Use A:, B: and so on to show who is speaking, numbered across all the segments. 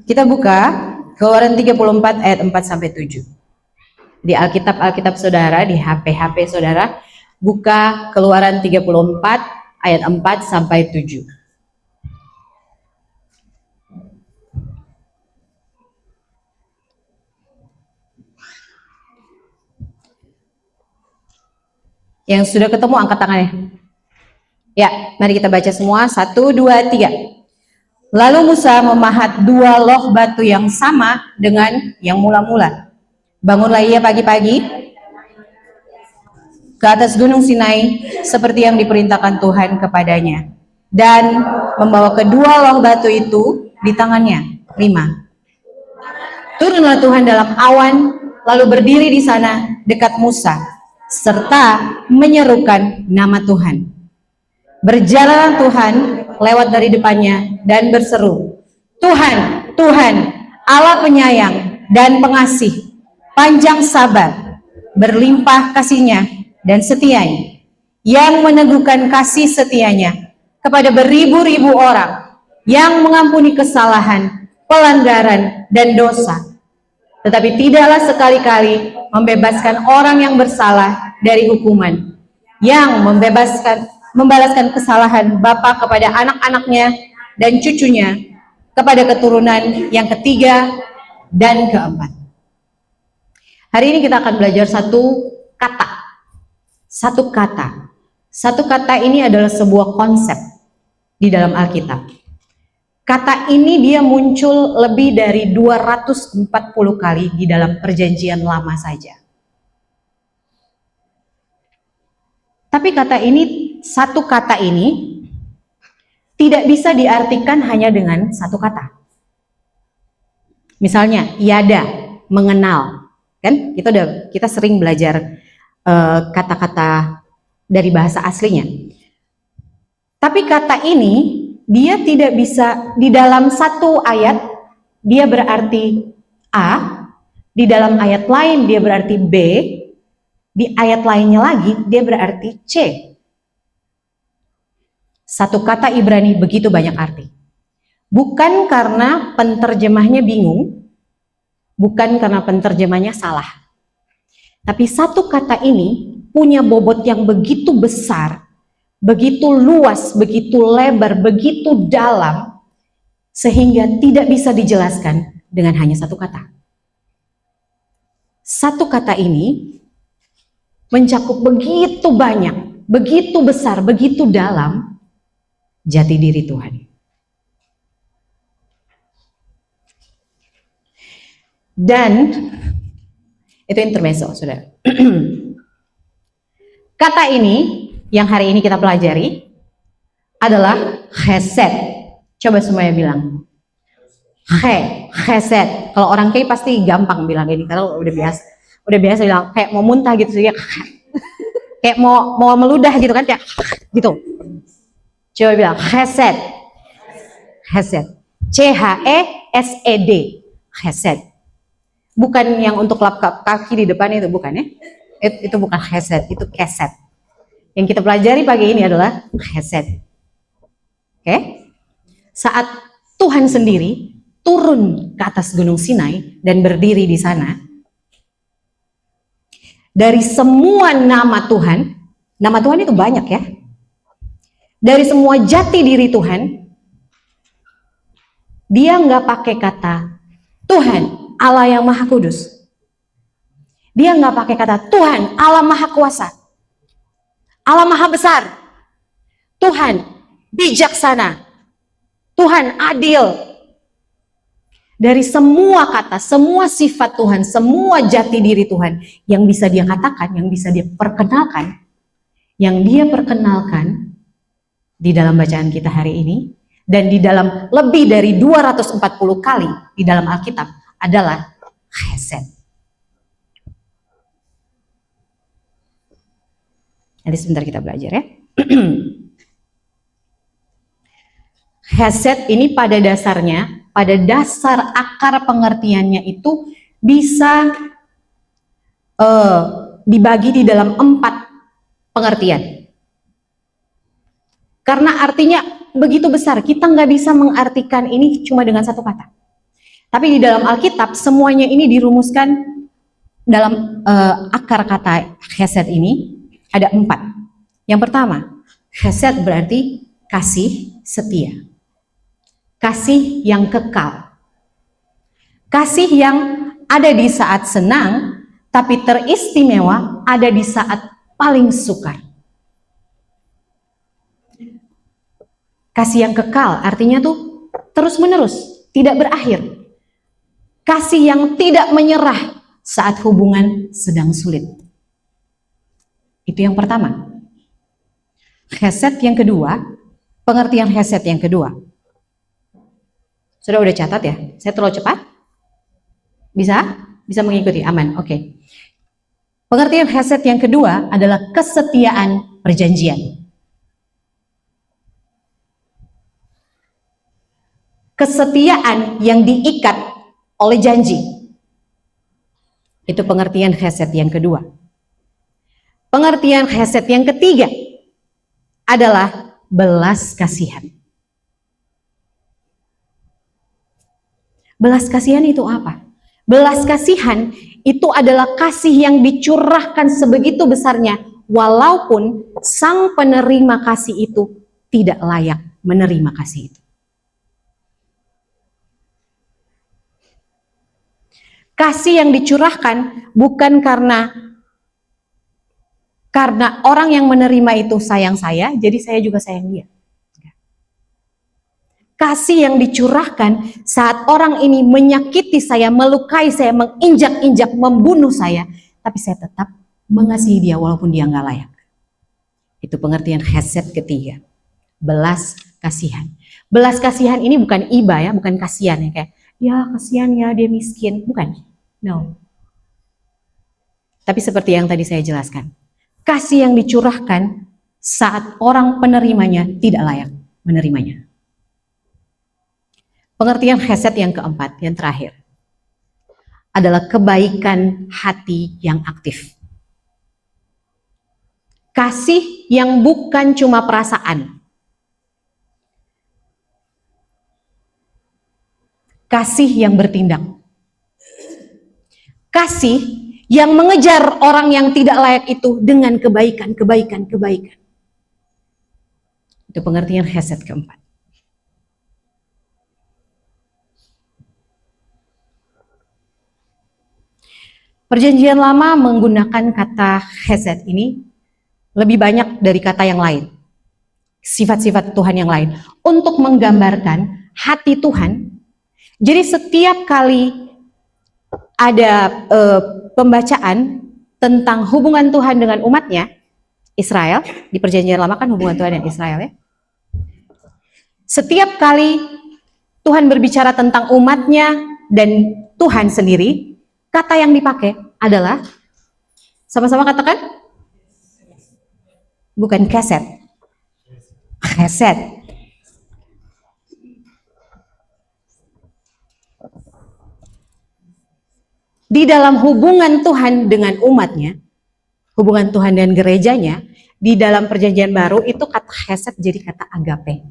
A: Kita buka Keluaran 34 ayat 4 sampai 7. Di Alkitab Saudara, di HP Saudara, buka Keluaran 34 ayat 4 sampai 7. Yang sudah ketemu angkat tangannya. Ya, mari kita baca semua. 1, 2, 3. Lalu Musa memahat 2 loh batu yang sama dengan yang mula-mula. Bangunlah ia pagi-pagi ke atas gunung Sinai seperti yang diperintahkan Tuhan kepadanya, dan membawa kedua loh batu itu di tangannya. 5. Turunlah Tuhan dalam awan, lalu berdiri di sana dekat Musa, serta menyerukan nama Tuhan. Berjalanlah Tuhan lewat dari depannya dan berseru, Tuhan, Tuhan, Allah penyayang dan pengasih, panjang sabar, berlimpah kasihnya dan setianya, yang meneguhkan kasih setianya kepada beribu-ribu orang, yang mengampuni kesalahan, pelanggaran, dan dosa, tetapi tidaklah sekali-kali membebaskan orang yang bersalah dari hukuman, yang membalaskan kesalahan bapa kepada anak-anaknya dan cucunya, kepada keturunan yang ketiga dan keempat. Hari ini kita akan belajar satu kata. Satu kata ini adalah sebuah konsep di dalam Alkitab. Kata ini dia muncul lebih dari 240 kali di dalam Perjanjian Lama saja. Tapi satu kata ini tidak bisa diartikan hanya dengan satu kata. Misalnya, yada, mengenal, kan? Kita sering belajar kata-kata dari bahasa aslinya. Tapi kata ini dia tidak bisa di dalam satu ayat dia berarti A, di dalam ayat lain dia berarti B, di ayat lainnya lagi dia berarti C. Satu kata Ibrani begitu banyak arti. Bukan karena penterjemahnya bingung, bukan karena penterjemahnya salah. Tapi satu kata ini punya bobot yang begitu besar, begitu luas, begitu lebar, begitu dalam, sehingga tidak bisa dijelaskan dengan hanya satu kata. Satu kata ini mencakup begitu banyak, begitu besar, begitu dalam jati diri Tuhan. Dan itu intermezzo, saudara. Kata ini yang hari ini kita pelajari adalah chesed. Coba semuanya bilang chesed. Kalau orang kayak pasti gampang bilang ini karena udah biasa bilang kayak mau muntah gitu ya. Kayak mau meludah gitu kan, kayak gitu. Coba bilang chesed. C-H-E-S-E-D. Chesed. Bukan yang untuk lap kaki di depan itu, bukan ya? Itu bukan chesed, itu keset. Yang kita pelajari pagi ini adalah chesed. Oke? Saat Tuhan sendiri turun ke atas gunung Sinai dan berdiri di sana, dari semua nama Tuhan itu banyak ya. Dari semua jati diri Tuhan, dia nggak pakai kata Tuhan Allah yang Maha Kudus. Dia nggak pakai kata Tuhan Allah Maha Kuasa, Allah Maha Besar, Tuhan bijaksana, Tuhan adil. Dari semua kata, semua sifat Tuhan, semua jati diri Tuhan yang bisa dia katakan, yang bisa dia perkenalkan, yang dia perkenalkan di dalam bacaan kita hari ini, dan di dalam lebih dari 240 kali di dalam Alkitab adalah chesed. Nanti sebentar kita belajar ya. Chesed ini pada dasarnya, pada dasar akar pengertiannya itu bisa dibagi di dalam 4 pengertian. Karena artinya begitu besar, kita nggak bisa mengartikan ini cuma dengan satu kata. Tapi di dalam Alkitab semuanya ini dirumuskan dalam akar kata chesed ini ada 4. Yang pertama, chesed berarti kasih setia. Kasih yang kekal. Kasih yang ada di saat senang, tapi teristimewa ada di saat paling sukar. Kasih yang kekal artinya tuh terus menerus, tidak berakhir. Kasih yang tidak menyerah saat hubungan sedang sulit. Itu yang pertama. Chesed yang kedua, pengertian chesed yang kedua. Sudah udah catat ya? Saya terlalu cepat? Bisa? Bisa mengikuti? Aman, oke. Pengertian chesed yang kedua adalah kesetiaan perjanjian. Kesetiaan yang diikat oleh janji. Itu pengertian chesed yang kedua. Pengertian chesed yang ketiga adalah belas kasihan. Belas kasihan itu apa? Belas kasihan itu adalah kasih yang dicurahkan sebegitu besarnya, walaupun sang penerima kasih itu tidak layak menerima kasih itu. Kasih yang dicurahkan bukan karena orang yang menerima itu sayang saya, jadi saya juga sayang dia. Kasih yang dicurahkan saat orang ini menyakiti saya, melukai saya, menginjak-injak, membunuh saya, tapi saya tetap mengasihi dia walaupun dia nggak layak. Itu pengertian chesed ketiga. Belas kasihan. Belas kasihan ini bukan iba ya, bukan kasihan ya, kayak ya kasihan ya dia miskin, bukan. No. Tapi seperti yang tadi saya jelaskan, kasih yang dicurahkan saat orang penerimanya tidak layak menerimanya. Pengertian chesed yang keempat, yang terakhir, adalah kebaikan hati yang aktif. Kasih yang bukan cuma perasaan. Kasih yang bertindak. Kasih yang mengejar orang yang tidak layak itu dengan kebaikan. Itu pengertian chesed keempat. Perjanjian Lama menggunakan kata chesed ini lebih banyak dari kata yang lain. Sifat-sifat Tuhan yang lain. Untuk menggambarkan hati Tuhan. Jadi setiap kali ada pembacaan tentang hubungan Tuhan dengan umatnya, Israel, di perjanjian lama kan hubungan Tuhan dan Israel ya. Setiap kali Tuhan berbicara tentang umatnya dan Tuhan sendiri, kata yang dipakai adalah, sama-sama katakan, bukan chesed, chesed. Di dalam hubungan Tuhan dengan umatnya, hubungan Tuhan dan gerejanya, di dalam perjanjian baru itu kata chesed jadi kata agape.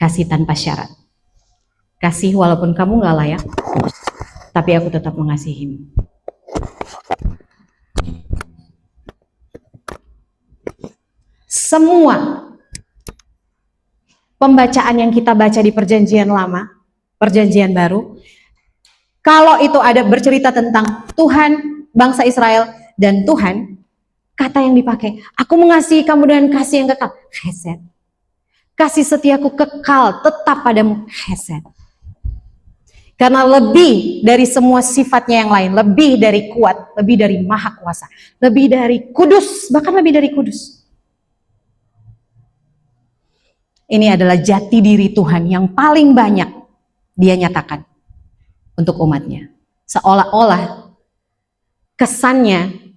A: Kasih tanpa syarat. Kasih walaupun kamu gak layak, tapi aku tetap mengasihimu. Semua pembacaan yang kita baca di perjanjian lama, perjanjian baru, kalau itu ada bercerita tentang Tuhan, bangsa Israel, dan Tuhan, kata yang dipakai, aku mengasihi kamu dengan kasih yang kekal, chesed. Kasih setiaku kekal, tetap padamu, chesed. Karena lebih dari semua sifatnya yang lain, lebih dari kuat, lebih dari maha kuasa, lebih dari kudus, bahkan lebih dari kudus. Ini adalah jati diri Tuhan yang paling banyak dia nyatakan untuk umatnya. Seolah-olah kesannya,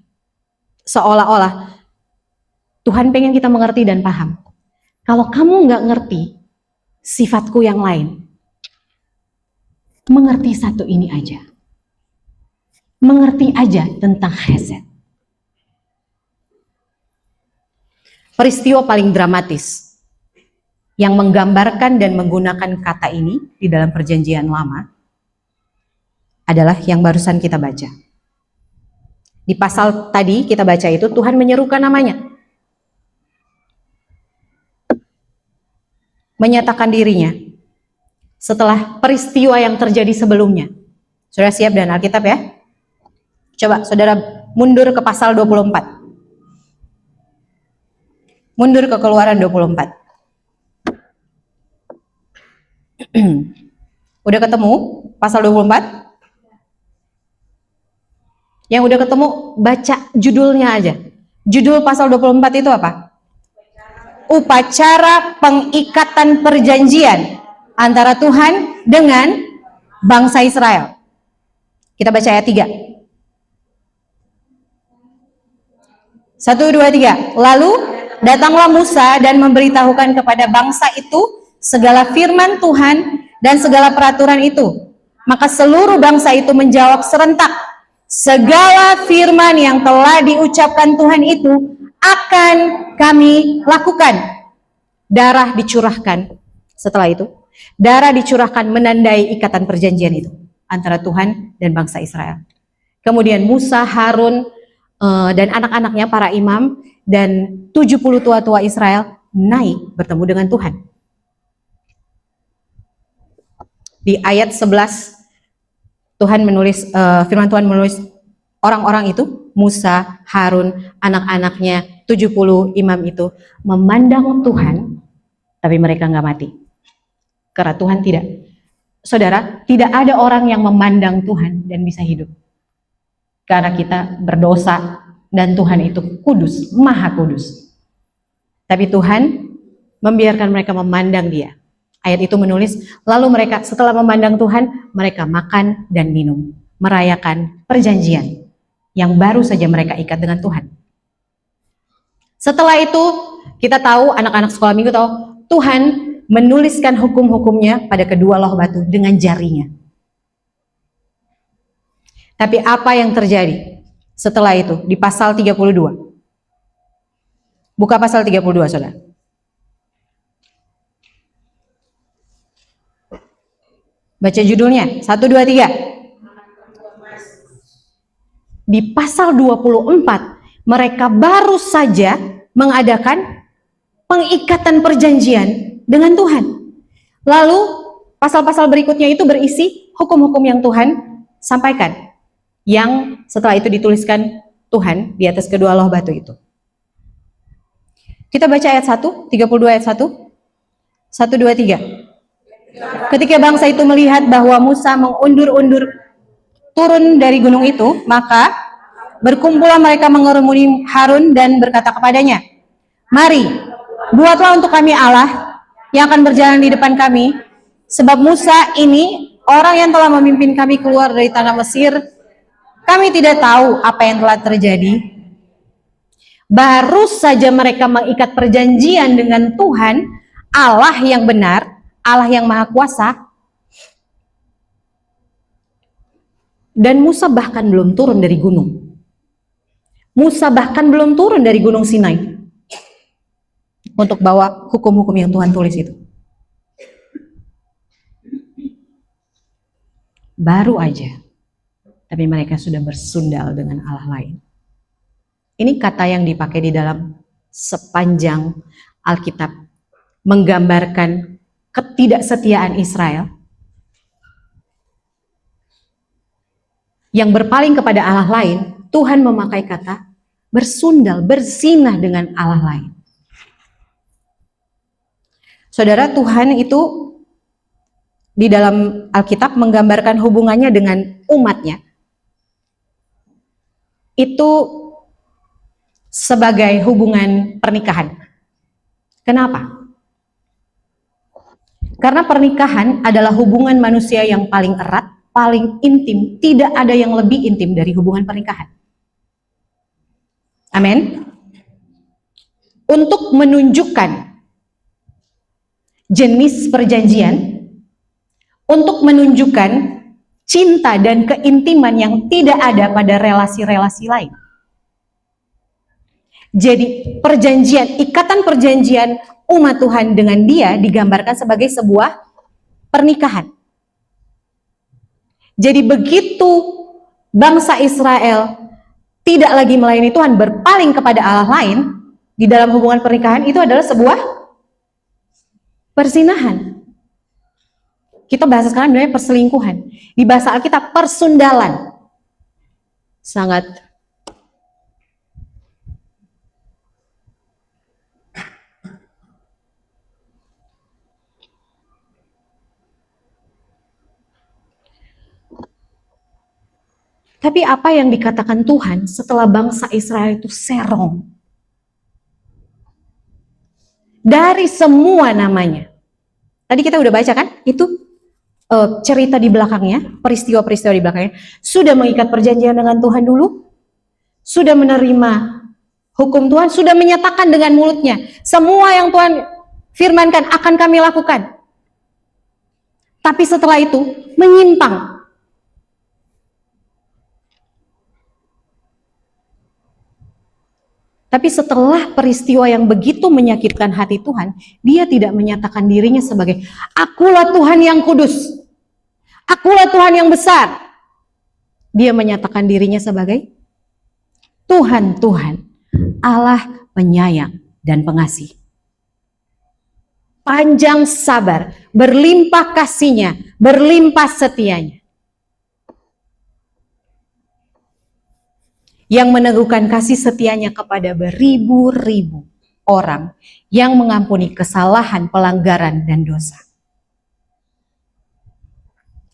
A: seolah-olah Tuhan pengen kita mengerti dan paham. Kalau kamu nggak ngerti sifatku yang lain, mengerti satu ini aja. Mengerti aja tentang chesed. Peristiwa paling dramatis yang menggambarkan dan menggunakan kata ini di dalam perjanjian lama adalah yang barusan kita baca. Di pasal tadi kita baca itu Tuhan menyerukan namanya, menyatakan dirinya setelah peristiwa yang terjadi sebelumnya. Sudah siap dan Alkitab ya? Coba saudara mundur ke pasal 24. Mundur ke Keluaran 24. Udah ketemu pasal 24? Yang udah ketemu, baca judulnya aja. Judul pasal 24 itu apa? Upacara pengikatan perjanjian antara Tuhan dengan bangsa Israel. Kita baca ayat 3. 1, 2, 3. Lalu datanglah Musa dan memberitahukan kepada bangsa itu segala firman Tuhan dan segala peraturan itu. Maka seluruh bangsa itu menjawab serentak, segala firman yang telah diucapkan Tuhan itu akan kami lakukan. Darah dicurahkan. Setelah itu, darah dicurahkan menandai ikatan perjanjian itu antara Tuhan dan bangsa Israel. Kemudian Musa, Harun, dan anak-anaknya, para imam, dan 70 tua-tua Israel naik bertemu dengan Tuhan. Di ayat 11, Tuhan menulis, firman Tuhan menulis, orang-orang itu, Musa, Harun, anak-anaknya, 70 imam itu memandang Tuhan, tapi mereka nggak mati. Karena Tuhan tidak. Saudara, tidak ada orang yang memandang Tuhan dan bisa hidup. Karena kita berdosa dan Tuhan itu kudus, maha kudus. Tapi Tuhan membiarkan mereka memandang Dia. Ayat itu menulis, lalu mereka setelah memandang Tuhan, mereka makan dan minum, merayakan perjanjian yang baru saja mereka ikat dengan Tuhan. Setelah itu, kita tahu, anak-anak sekolah minggu tahu, Tuhan menuliskan hukum-hukumnya pada kedua loh batu dengan jarinya. Tapi apa yang terjadi setelah itu di pasal 32? Buka pasal 32, saudara. Baca judulnya, 1, 2, 3. Di pasal 24, mereka baru saja mengadakan pengikatan perjanjian dengan Tuhan. Lalu, pasal-pasal berikutnya itu berisi hukum-hukum yang Tuhan sampaikan. Yang setelah itu dituliskan Tuhan di atas kedua loh batu itu. Kita baca ayat 1, 32 ayat 1. 1, 2, 3. Ketika bangsa itu melihat bahwa Musa mengundur-undur turun dari gunung itu, maka berkumpullah mereka mengerumuni Harun dan berkata kepadanya, mari, buatlah untuk kami Allah yang akan berjalan di depan kami, sebab Musa ini orang yang telah memimpin kami keluar dari tanah Mesir. Kami tidak tahu apa yang telah terjadi. Baru saja mereka mengikat perjanjian dengan Tuhan, Allah yang benar, Allah yang maha kuasa. Dan Musa bahkan belum turun dari gunung. Musa bahkan belum turun dari gunung Sinai untuk bawa hukum-hukum yang Tuhan tulis itu. Baru aja. Tapi mereka sudah bersundal dengan Allah lain. Ini kata yang dipakai di dalam sepanjang Alkitab menggambarkan ketidaksetiaan Israel yang berpaling kepada Allah lain. Tuhan memakai kata bersundal, bersinah dengan Allah lain. Saudara, Tuhan itu di dalam Alkitab menggambarkan hubungannya dengan umatnya itu sebagai hubungan pernikahan. Kenapa? Karena pernikahan adalah hubungan manusia yang paling erat, paling intim. Tidak ada yang lebih intim dari hubungan pernikahan. Amin. Untuk menunjukkan jenis perjanjian, untuk menunjukkan cinta dan keintiman yang tidak ada pada relasi-relasi lain. Jadi perjanjian, ikatan perjanjian umat Tuhan dengan dia digambarkan sebagai sebuah pernikahan. Jadi begitu bangsa Israel tidak lagi melayani Tuhan, berpaling kepada Allah lain, di dalam hubungan pernikahan itu adalah sebuah perzinahan. Kita bahasa sekarang namanya perselingkuhan. Di bahasa Alkitab persundalan. Sangat Tapi apa yang dikatakan Tuhan setelah bangsa Israel itu serong? Dari semua namanya. Tadi kita udah baca kan? Itu cerita di belakangnya, peristiwa-peristiwa di belakangnya. Sudah mengikat perjanjian dengan Tuhan dulu. Sudah menerima hukum Tuhan. Sudah menyatakan dengan mulutnya. Semua yang Tuhan firmankan akan kami lakukan. Tapi setelah itu menyimpang. Tapi setelah peristiwa yang begitu menyakitkan hati Tuhan, dia tidak menyatakan dirinya sebagai akulah Tuhan yang kudus, akulah Tuhan yang besar. Dia menyatakan dirinya sebagai Tuhan, Allah penyayang dan pengasih. Panjang sabar, berlimpah kasihnya, berlimpah setianya. Yang meneguhkan kasih setianya kepada beribu-ribu orang yang mengampuni kesalahan, pelanggaran, dan dosa.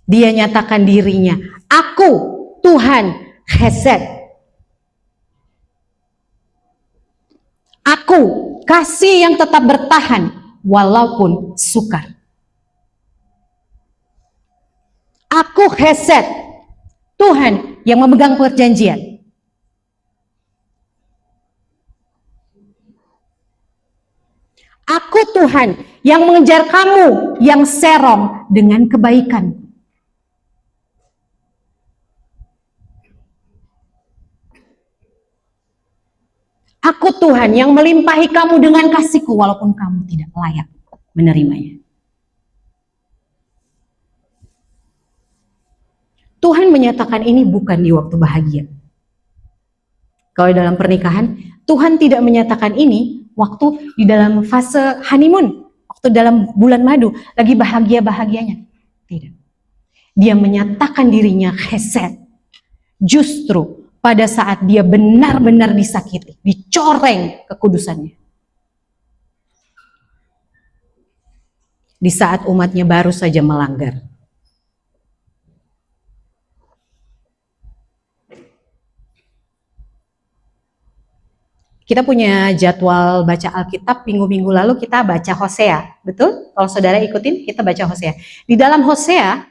A: Dia nyatakan dirinya, aku Tuhan Hesed. Aku kasih yang tetap bertahan walaupun sukar. Aku Hesed, Tuhan yang memegang perjanjian. Aku Tuhan yang mengejar kamu yang serong dengan kebaikan. Aku Tuhan yang melimpahi kamu dengan kasihku walaupun kamu tidak layak menerimanya. Tuhan menyatakan ini bukan di waktu bahagia. Kalau dalam pernikahan, Tuhan tidak menyatakan ini waktu di dalam fase honeymoon, waktu dalam bulan madu, lagi bahagia-bahagianya. Tidak. Dia menyatakan dirinya Hesed. Justru pada saat dia benar-benar disakiti, dicoreng kekudusannya. Di saat umatnya baru saja melanggar. Kita punya jadwal baca Alkitab minggu-minggu lalu kita baca Hosea, betul? Kalau saudara ikutin, kita baca Hosea. Di dalam Hosea,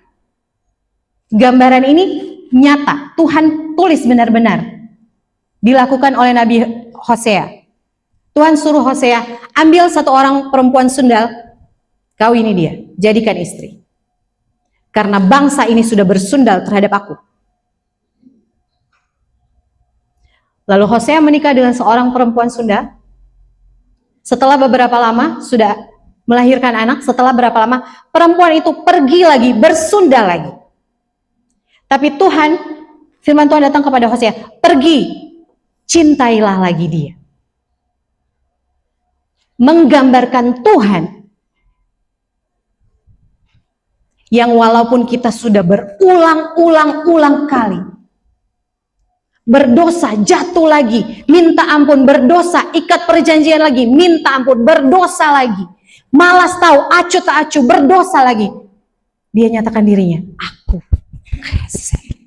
A: gambaran ini nyata, Tuhan tulis benar-benar. Dilakukan oleh Nabi Hosea. Tuhan suruh Hosea, ambil satu orang perempuan sundal, kawini dia, jadikan istri. Karena bangsa ini sudah bersundal terhadap aku. Lalu Hosea menikah dengan seorang perempuan sundal. Setelah beberapa lama sudah melahirkan anak, setelah berapa lama perempuan itu pergi lagi, bersundal lagi. Tapi Tuhan, firman Tuhan datang kepada Hosea, pergi, cintailah lagi dia. Menggambarkan Tuhan yang walaupun kita sudah berulang-ulang kali berdosa, jatuh lagi, minta ampun, berdosa, ikat perjanjian lagi, minta ampun, berdosa lagi, malas tahu, acuh tak acuh, berdosa lagi. Dia nyatakan dirinya, aku Hesed.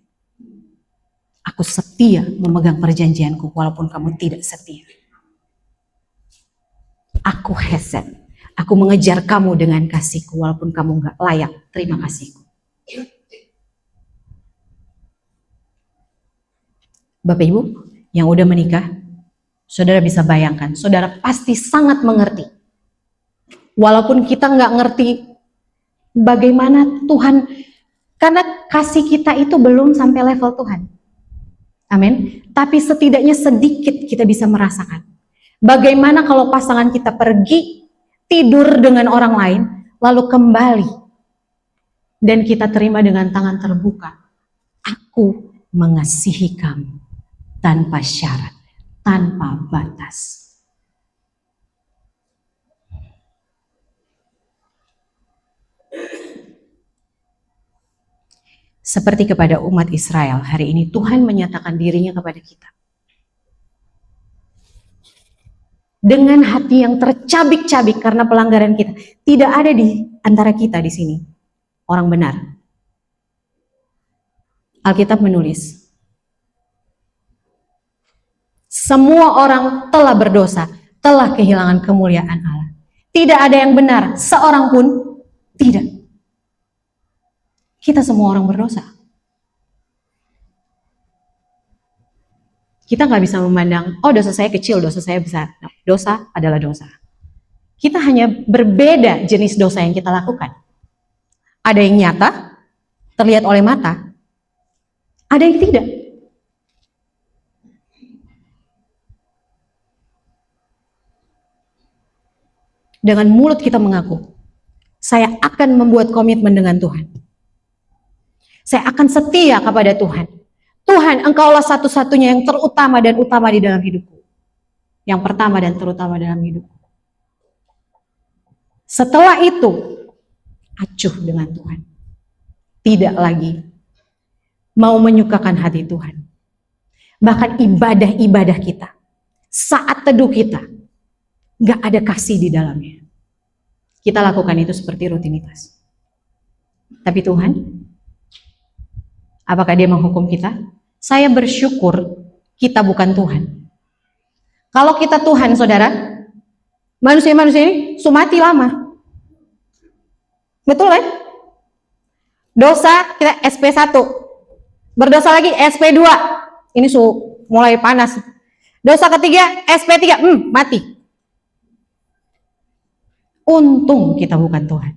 A: Aku setia memegang perjanjianku walaupun kamu tidak setia. Aku Hesed. Aku mengejar kamu dengan kasihku walaupun kamu gak layak terima kasihku. Bapak Ibu yang udah menikah, saudara bisa bayangkan, saudara pasti sangat mengerti. Walaupun kita nggak ngerti bagaimana Tuhan, karena kasih kita itu belum sampai level Tuhan. Amin. Tapi setidaknya sedikit kita bisa merasakan. Bagaimana kalau pasangan kita pergi, tidur dengan orang lain, lalu kembali dan kita terima dengan tangan terbuka. Aku mengasihi kamu tanpa syarat, tanpa batas. Seperti kepada umat Israel, hari ini Tuhan menyatakan dirinya kepada kita. Dengan hati yang tercabik-cabik karena pelanggaran kita. Tidak ada di antara kita di sini orang benar. Alkitab menulis, semua orang telah berdosa, telah kehilangan kemuliaan Allah. Tidak ada yang benar, seorang pun tidak. Kita semua orang berdosa. Kita nggak bisa memandang, oh dosa saya kecil, dosa saya besar. No, dosa adalah dosa. Kita hanya berbeda jenis dosa yang kita lakukan. Ada yang nyata, terlihat oleh mata. Ada yang tidak. Dengan mulut kita mengaku, saya akan membuat komitmen dengan Tuhan. Saya akan setia kepada Tuhan. Tuhan, Engkaulah satu-satunya yang terutama dan utama di dalam hidupku. Yang pertama dan terutama dalam hidupku. Setelah itu, acuh dengan Tuhan. Tidak lagi mau menyukakan hati Tuhan. Bahkan ibadah-ibadah kita, saat teduh kita, gak ada kasih di dalamnya. Kita lakukan itu seperti rutinitas. Tapi Tuhan, apakah Dia menghukum kita? Saya bersyukur kita bukan Tuhan. Kalau kita Tuhan, saudara, manusia-manusia ini sumati lama. Betul kan? Dosa kita SP1, berdosa lagi SP2, ini mulai panas. Dosa ketiga SP3, mati. Untung kita bukan Tuhan.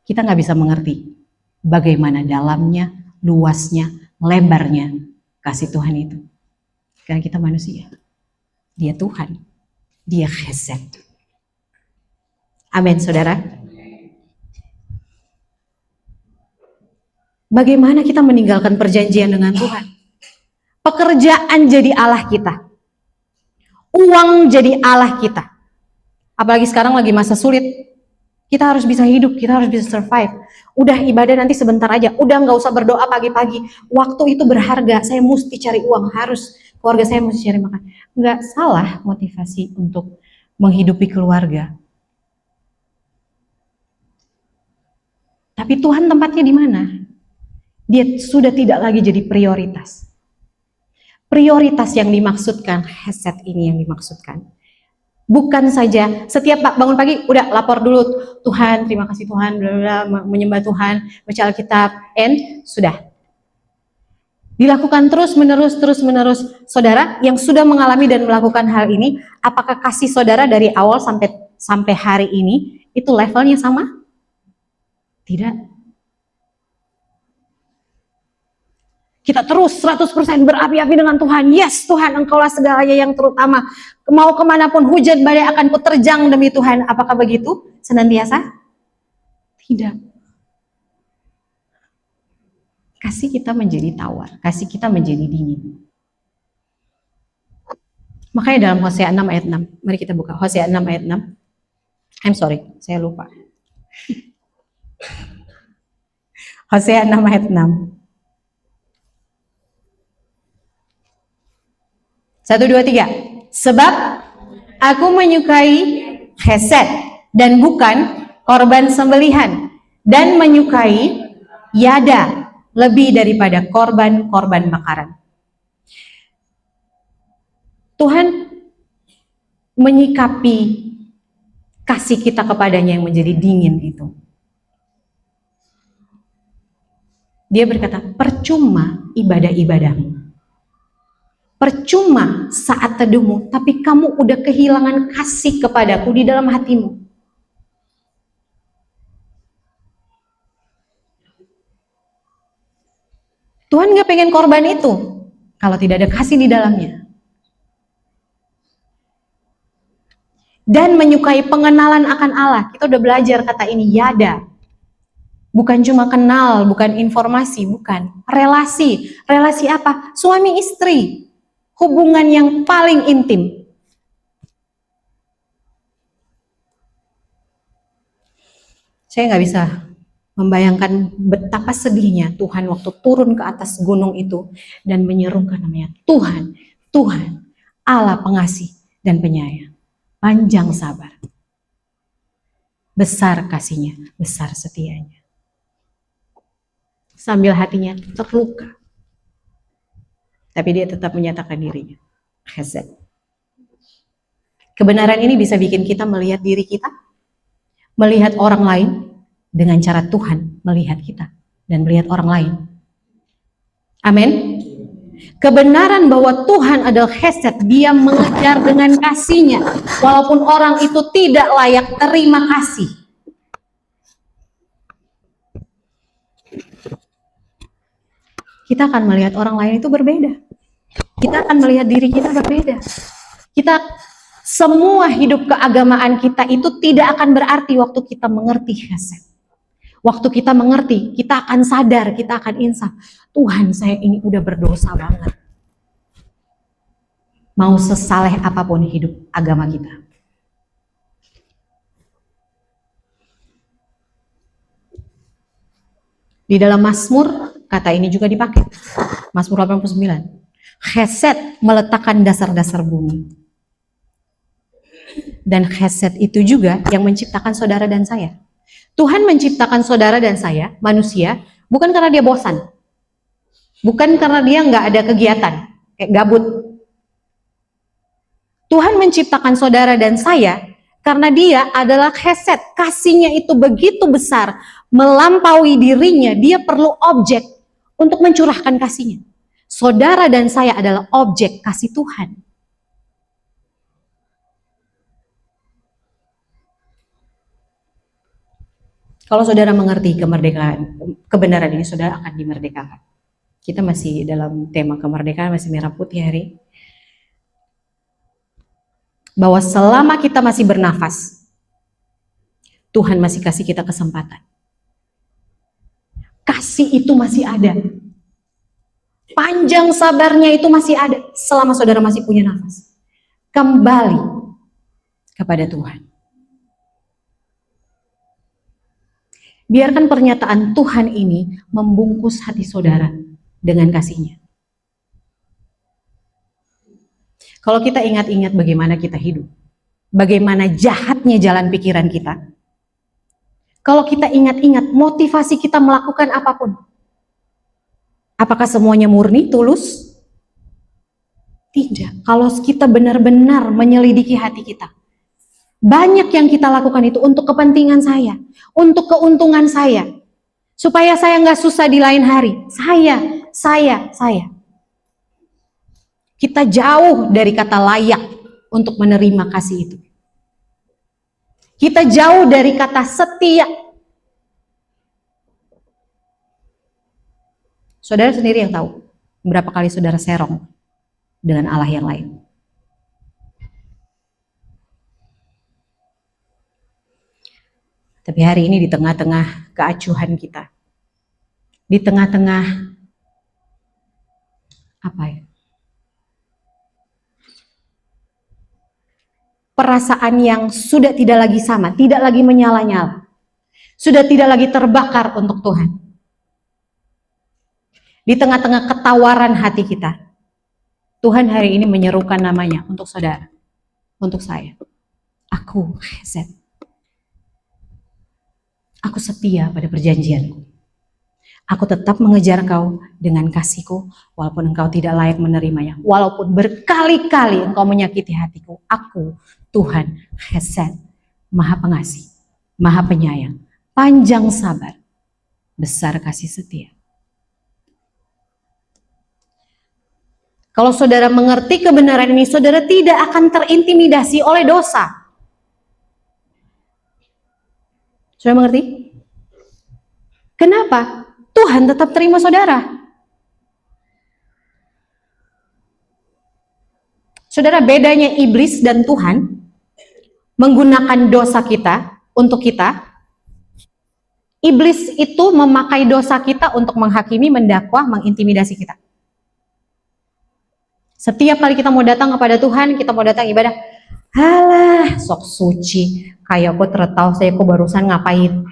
A: Kita nggak bisa mengerti bagaimana dalamnya, luasnya, lebarnya kasih Tuhan itu. Karena kita manusia. Dia Tuhan. Dia Chesed. Amin, saudara. Bagaimana kita meninggalkan perjanjian dengan Tuhan? Pekerjaan jadi Allah kita. Uang jadi Allah kita. Apalagi sekarang lagi masa sulit. Kita harus bisa hidup, kita harus bisa survive. Udah ibadah nanti sebentar aja, udah nggak usah berdoa pagi-pagi. Waktu itu berharga, saya mesti cari uang, harus keluarga saya mesti cari makan. Nggak salah motivasi untuk menghidupi keluarga. Tapi Tuhan tempatnya di mana? Dia sudah tidak lagi jadi prioritas. Prioritas yang dimaksudkan, Chesed ini yang dimaksudkan. Bukan saja setiap bangun pagi udah lapor dulu, Tuhan, terima kasih Tuhan, menyembah Tuhan, baca Alkitab, and sudah. Dilakukan terus menerus. Saudara yang sudah mengalami dan melakukan hal ini, apakah kasih saudara dari awal sampai hari ini itu levelnya sama? Tidak. Kita terus 100% berapi-api dengan Tuhan. Yes, Tuhan, Engkaulah segalanya yang terutama. Mau kemanapun hujan badai akan kuterjang demi Tuhan. Apakah begitu senantiasa? Tidak. Kasih kita menjadi tawar. Kasih kita menjadi dingin. Makanya dalam Hosea 6 ayat 6. Mari kita buka Hosea 6 ayat 6. I'm sorry, saya lupa. Hosea 6 ayat 6. 1, 2, 3. Sebab aku menyukai Chesed dan bukan korban sembelihan, dan menyukai yada lebih daripada korban-korban bakaran. Tuhan menyikapi kasih kita kepadanya yang menjadi dingin itu. Dia berkata, percuma ibadah-ibadahmu. Percuma saat teduhmu, tapi kamu udah kehilangan kasih kepadaku di dalam hatimu. Tuhan gak pengen korban itu. kalau tidak ada kasih di dalamnya. Dan menyukai pengenalan akan Allah. Kita udah belajar kata ini, yada. Bukan cuma kenal, bukan informasi, bukan. Relasi. Relasi apa? Suami istri. Hubungan yang paling intim. Saya nggak bisa membayangkan betapa sedihnya Tuhan waktu turun ke atas gunung itu dan menyerukan namanya Tuhan, Tuhan, Allah pengasih dan penyayang, panjang sabar, besar kasihnya, besar setianya. Sambil hatinya terluka, tapi dia tetap menyatakan dirinya. Hesed. Kebenaran ini bisa bikin kita melihat diri kita, melihat orang lain dengan cara Tuhan melihat kita dan melihat orang lain. Amin. Kebenaran bahwa Tuhan adalah hesed, dia mengejar dengan kasihnya walaupun orang itu tidak layak terima kasih. Kita akan melihat orang lain itu berbeda. Kita akan melihat diri kita berbeda. Semua hidup keagamaan kita itu tidak akan berarti waktu kita mengerti hesed. Waktu kita mengerti, kita akan sadar, kita akan insaf. Tuhan, saya ini udah berdosa banget. Mau sesaleh apapun hidup agama kita. Di dalam Mazmur, kata ini juga dipakai. Mazmur 89. Hesed meletakkan dasar-dasar bumi. Dan hesed itu juga yang menciptakan saudara dan saya. Tuhan menciptakan saudara dan saya, manusia, bukan karena dia bosan. Bukan karena dia nggak ada kegiatan, kayak gabut. Tuhan menciptakan saudara dan saya karena dia adalah hesed. Kasihnya itu begitu besar, melampaui dirinya, dia perlu objek untuk mencurahkan kasihnya. Saudara dan saya adalah objek kasih Tuhan. Kalau saudara mengerti kemerdekaan, kebenaran ini, saudara akan dimerdekakan. Kita masih dalam tema kemerdekaan, masih merah putih hari. Bahwa selama kita masih bernafas, Tuhan masih kasih kita kesempatan. Kasih itu masih ada. Panjang sabarnya itu masih ada selama saudara masih punya nafas. Kembali kepada Tuhan. Biarkan pernyataan Tuhan ini membungkus hati saudara dengan kasihnya. Kalau kita ingat-ingat bagaimana kita hidup, bagaimana jahatnya jalan pikiran kita, kalau kita ingat-ingat motivasi kita melakukan apapun, apakah semuanya murni, tulus? Tidak. Kalau kita benar-benar menyelidiki hati kita, banyak yang kita lakukan itu untuk kepentingan saya, untuk keuntungan saya, supaya saya nggak susah di lain hari. Saya. Kita jauh dari kata layak untuk menerima kasih itu. Kita jauh dari kata setia. Saudara sendiri yang tahu berapa kali saudara serong dengan Allah yang lain. Tapi hari ini di tengah-tengah keacuhan kita, di tengah-tengah perasaan yang sudah tidak lagi sama, tidak lagi menyala-nyala, sudah tidak lagi terbakar untuk Tuhan. Di tengah-tengah ketawaran hati kita, Tuhan hari ini menyerukan namanya untuk saudara, untuk saya. Aku hesed. Aku setia pada perjanjianku. Aku tetap mengejar kau dengan kasihku, walaupun engkau tidak layak menerimanya. Walaupun berkali-kali engkau menyakiti hatiku. Aku, Tuhan, hesed, maha pengasih, maha penyayang, panjang sabar, besar kasih setia. Kalau saudara mengerti kebenaran ini, saudara tidak akan terintimidasi oleh dosa. Saudara mengerti? Kenapa? Tuhan tetap terima saudara. Saudara, bedanya iblis dan Tuhan menggunakan dosa kita untuk kita. Iblis itu memakai dosa kita untuk menghakimi, mendakwa, mengintimidasi kita. Setiap kali kita mau datang kepada Tuhan, kita mau datang ibadah, halah, sok suci, kayak aku tertahu saya kok barusan ngapain.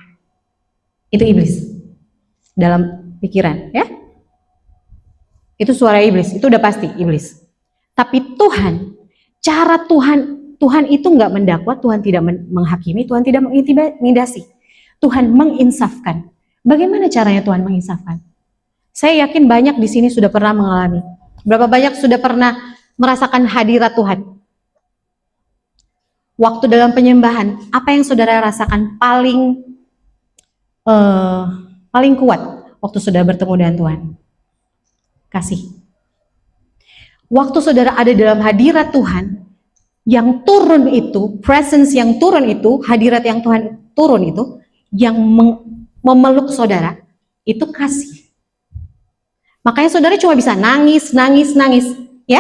A: Itu iblis dalam pikiran, ya. Itu suara iblis, itu udah pasti iblis. Tapi Tuhan, cara Tuhan itu nggak mendakwa, Tuhan tidak menghakimi, Tuhan tidak mengintimidasi. Tuhan menginsafkan. Bagaimana caranya Tuhan menginsafkan? Saya yakin banyak di sini sudah pernah mengalami. Berapa banyak sudah pernah merasakan hadirat Tuhan? Waktu dalam penyembahan, apa yang saudara rasakan paling kuat waktu saudara bertemu dengan Tuhan? Kasih. Waktu saudara ada dalam hadirat Tuhan, yang turun itu, presence yang turun itu, hadirat yang Tuhan turun itu, yang memeluk saudara, itu kasih. Makanya saudara cuma bisa nangis, ya.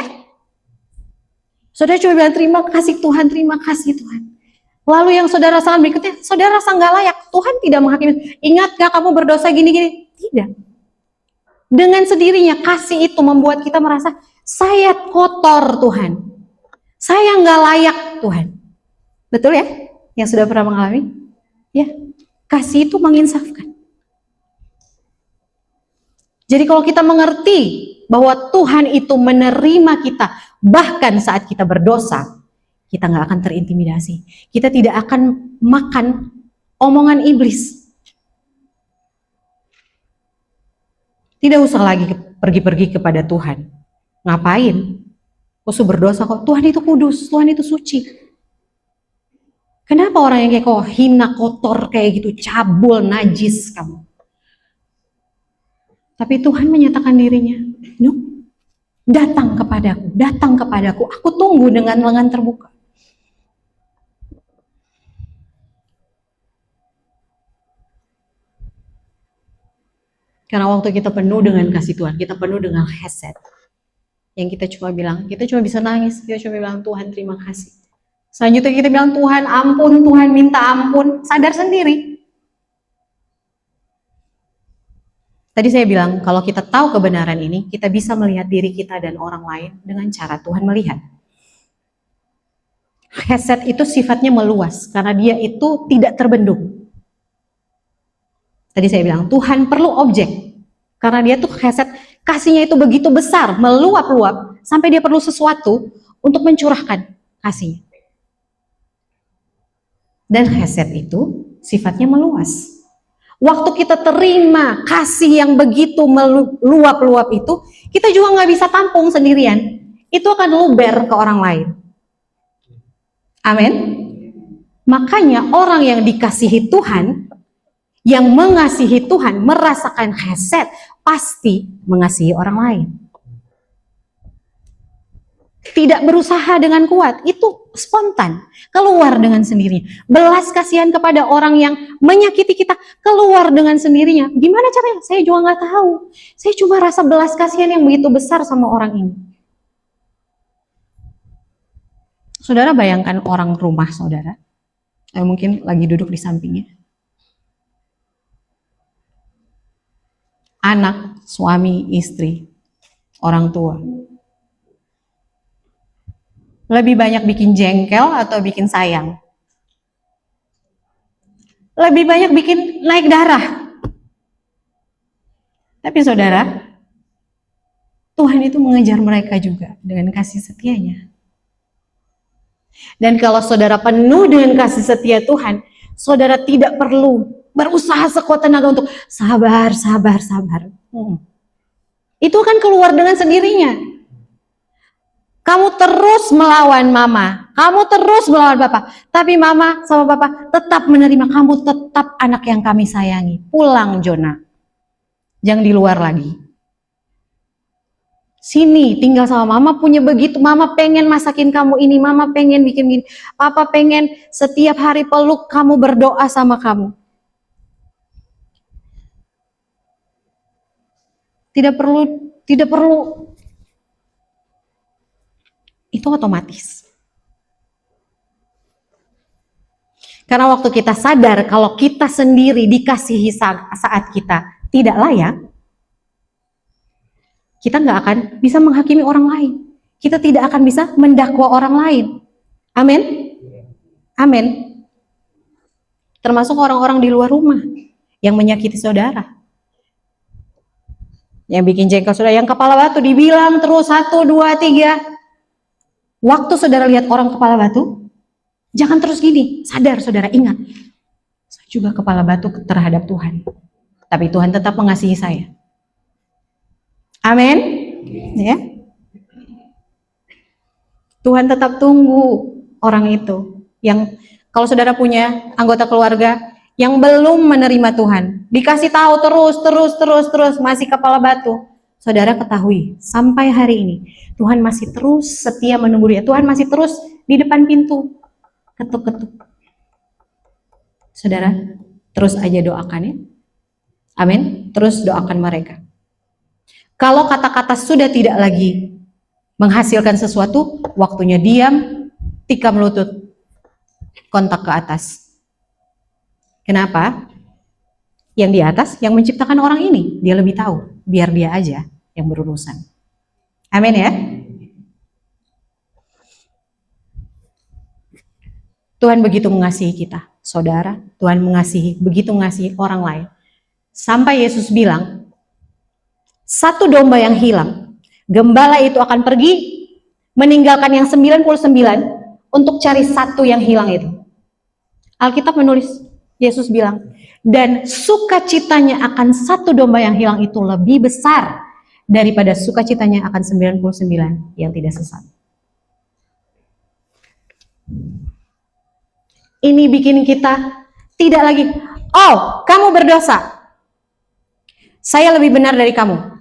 A: Saudara cuma bilang terima kasih Tuhan. Lalu yang saudara rasakan berikutnya, saudara rasa nggak layak, Tuhan tidak menghakimi. Ingat gak kamu berdosa gini-gini? Tidak. Dengan sendirinya kasih itu membuat kita merasa, saya kotor Tuhan. Saya nggak layak Tuhan. Betul ya? Yang sudah pernah mengalami? Ya. Kasih itu menginsafkan. Jadi kalau kita mengerti bahwa Tuhan itu menerima kita bahkan saat kita berdosa, kita nggak akan terintimidasi. Kita tidak akan makan omongan iblis. Tidak usah lagi pergi-pergi kepada Tuhan. Ngapain? Kok berdosa kok? Tuhan itu kudus, Tuhan itu suci. Kenapa orang yang kayak kok hina, kotor kayak gitu, cabul, najis kamu? Tapi Tuhan menyatakan dirinya, no, datang kepadaku, aku tunggu dengan lengan terbuka. Karena waktu kita penuh dengan kasih Tuhan, kita penuh dengan hesed. Yang kita cuma bilang, kita cuma bisa nangis, kita cuma bilang Tuhan terima kasih. Selanjutnya kita bilang Tuhan ampun, Tuhan minta ampun, sadar sendiri. Tadi saya bilang, kalau kita tahu kebenaran ini, kita bisa melihat diri kita dan orang lain dengan cara Tuhan melihat. Hesed itu sifatnya meluas, karena dia itu tidak terbendung. Tadi saya bilang, Tuhan perlu objek, karena dia tuh hesed, kasihnya itu begitu besar, meluap-luap, sampai dia perlu sesuatu untuk mencurahkan kasihnya. Dan hesed itu sifatnya meluas. Waktu kita terima kasih yang begitu meluap-luap itu, kita juga nggak bisa tampung sendirian. Itu akan luber ke orang lain. Amin. Makanya orang yang dikasihi Tuhan, yang mengasihi Tuhan, merasakan hesed, pasti mengasihi orang lain. Tidak berusaha dengan kuat, itu spontan, keluar dengan sendirinya. Belas kasihan kepada orang yang menyakiti kita, keluar dengan sendirinya. Gimana caranya? Saya juga nggak tahu. Saya cuma rasa belas kasihan yang begitu besar sama orang ini. Saudara bayangkan orang rumah saudara, mungkin lagi duduk di sampingnya. Anak, suami, istri, orang tua. Lebih banyak bikin jengkel atau bikin sayang? Lebih banyak bikin naik darah. Tapi saudara, Tuhan itu mengejar mereka juga dengan kasih setianya. Dan kalau saudara penuh dengan kasih setia Tuhan, saudara tidak perlu berusaha sekuat tenaga untuk sabar. Itu akan keluar dengan sendirinya. Kamu terus melawan mama, kamu terus melawan papa, tapi mama sama papa tetap menerima kamu, tetap anak yang kami sayangi. Pulang Jona, jangan di luar lagi. Sini tinggal sama mama, punya begitu, mama pengen masakin kamu ini, mama pengen bikin gini, papa pengen setiap hari peluk kamu, berdoa sama kamu. Tidak perlu Itu otomatis. Karena waktu kita sadar kalau kita sendiri dikasihi saat kita tidak layak, kita nggak akan bisa menghakimi orang lain. Kita tidak akan bisa mendakwa orang lain. Amin? Amin. Termasuk orang-orang di luar rumah yang menyakiti saudara, yang bikin jengkel saudara, yang kepala batu dibilang terus 1, 2, 3. Waktu saudara lihat orang kepala batu, jangan terus gini, sadar saudara, ingat, saya juga kepala batu terhadap Tuhan, tapi Tuhan tetap mengasihi saya. Amin. Ya. Tuhan tetap tunggu orang itu. Yang kalau saudara punya anggota keluarga yang belum menerima Tuhan, dikasih tahu terus masih kepala batu, saudara ketahui sampai hari ini Tuhan masih terus setia menunggu dia. Tuhan masih terus di depan pintu ketuk-ketuk. Saudara terus aja doakan ya. Amin. Terus doakan mereka. Kalau kata-kata sudah tidak lagi menghasilkan sesuatu, waktunya diam, tikam lutut, kontak ke atas. Kenapa? Yang di atas, yang menciptakan orang ini, dia lebih tahu. Biar dia aja yang berurusan. Amin ya. Tuhan begitu mengasihi kita, saudara. Tuhan begitu mengasihi orang lain. Sampai Yesus bilang, satu domba yang hilang, gembala itu akan pergi meninggalkan yang 99 untuk cari satu yang hilang itu. Alkitab menulis, Yesus bilang, dan sukacitanya akan satu domba yang hilang itu lebih besar daripada sukacitanya akan 99 yang tidak sesat. Ini bikin kita tidak lagi, oh kamu berdosa, saya lebih benar dari kamu.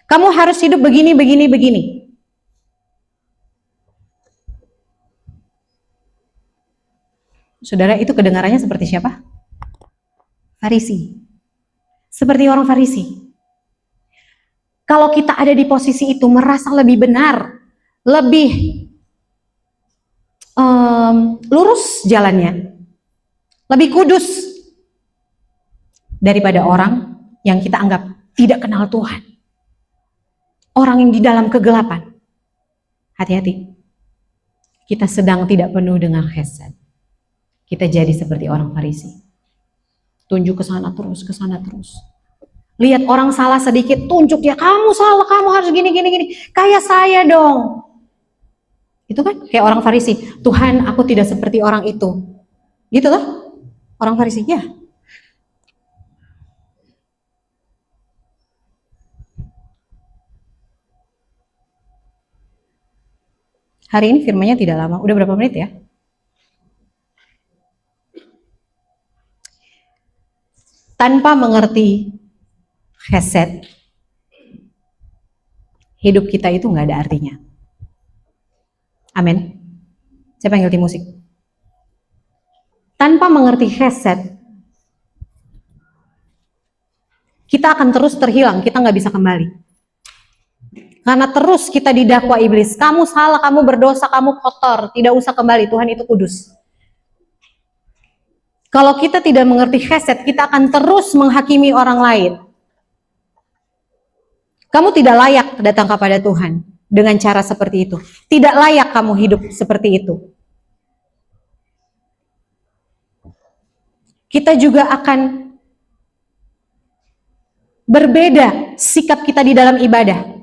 A: Kamu harus hidup begini. Saudara, itu kedengarannya seperti siapa? Farisi. Seperti orang Farisi. Kalau kita ada di posisi itu, merasa lebih benar, lebih lurus jalannya, lebih kudus daripada orang yang kita anggap tidak kenal Tuhan. Orang yang di dalam kegelapan. Hati-hati. Kita sedang tidak penuh dengan hesed. Kita jadi seperti orang Farisi. Tunjuk ke sana terus. Lihat orang salah sedikit, tunjuk dia, kamu salah, kamu harus gini. Kayak saya dong. Itu kan kayak orang Farisi. Tuhan, aku tidak seperti orang itu. Gitu loh. Orang Farisi, ya. Hari ini firmannya tidak lama. Udah berapa menit ya? Tanpa mengerti hesed, hidup kita itu nggak ada artinya. Amin. Saya panggil tim musik. Tanpa mengerti hesed, kita akan terus terhilang, kita nggak bisa kembali. Karena terus kita didakwa iblis, kamu salah, kamu berdosa, kamu kotor, tidak usah kembali, Tuhan itu kudus. Kalau kita tidak mengerti hesed, kita akan terus menghakimi orang lain. Kamu tidak layak datang kepada Tuhan dengan cara seperti itu. Tidak layak kamu hidup seperti itu. Kita juga akan berbeda sikap kita di dalam ibadah.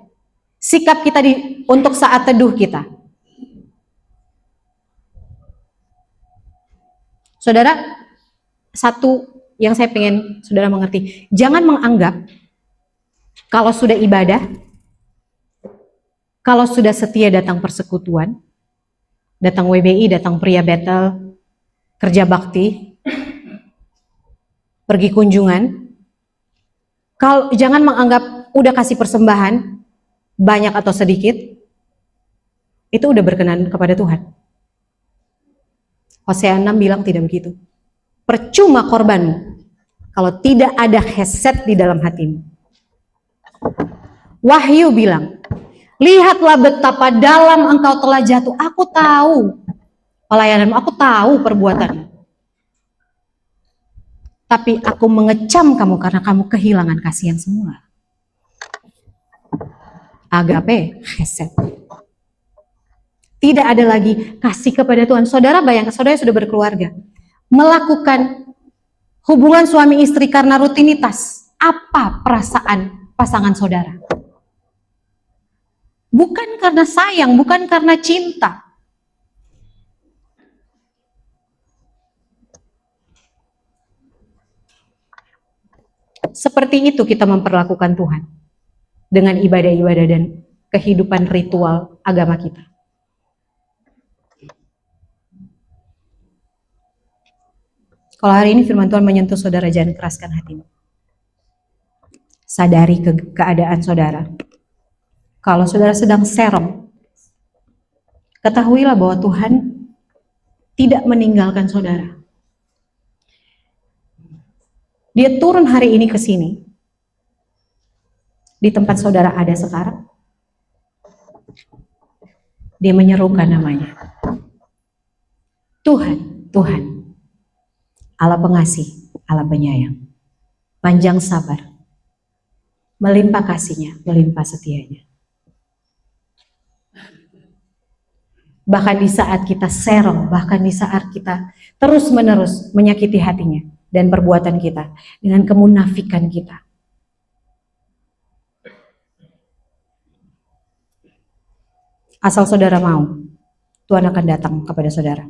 A: Sikap kita untuk saat teduh kita. Saudara, satu yang saya pengen saudara mengerti, jangan menganggap kalau sudah ibadah, kalau sudah setia datang persekutuan, datang WBI, datang pria battle, kerja bakti, pergi kunjungan, kalau jangan menganggap udah kasih persembahan, banyak atau sedikit, itu udah berkenan kepada Tuhan. Hosea 6 bilang tidak begitu. Percuma korbanmu kalau tidak ada hesed di dalam hatimu. Wahyu bilang, Lihatlah betapa dalam engkau telah jatuh. Aku tahu pelayananmu, aku tahu perbuatanmu. Tapi aku mengecam kamu karena kamu kehilangan kasih yang semula. Agape, chesed. Tidak ada lagi kasih kepada Tuhan. Saudara bayangkan, saudara sudah berkeluarga. Melakukan hubungan suami istri karena rutinitas. Apa perasaan pasangan saudara? Bukan karena sayang, bukan karena cinta. Seperti itu kita memperlakukan Tuhan dengan ibadah-ibadah dan kehidupan ritual agama kita. Kalau hari ini firman Tuhan menyentuh saudara, jangan keraskan hatimu. Sadari keadaan saudara. Kalau saudara sedang serong, ketahuilah bahwa Tuhan tidak meninggalkan saudara. Dia turun hari ini ke sini. Di tempat saudara ada sekarang. Dia menyerukan namanya. Tuhan, Tuhan. Allah pengasih, Allah penyayang. Panjang sabar. Melimpah kasihnya, melimpah setianya. Bahkan di saat kita serong, bahkan di saat kita terus-menerus menyakiti hatinya dan perbuatan kita dengan kemunafikan kita. Asal saudara mau, Tuhan akan datang kepada saudara.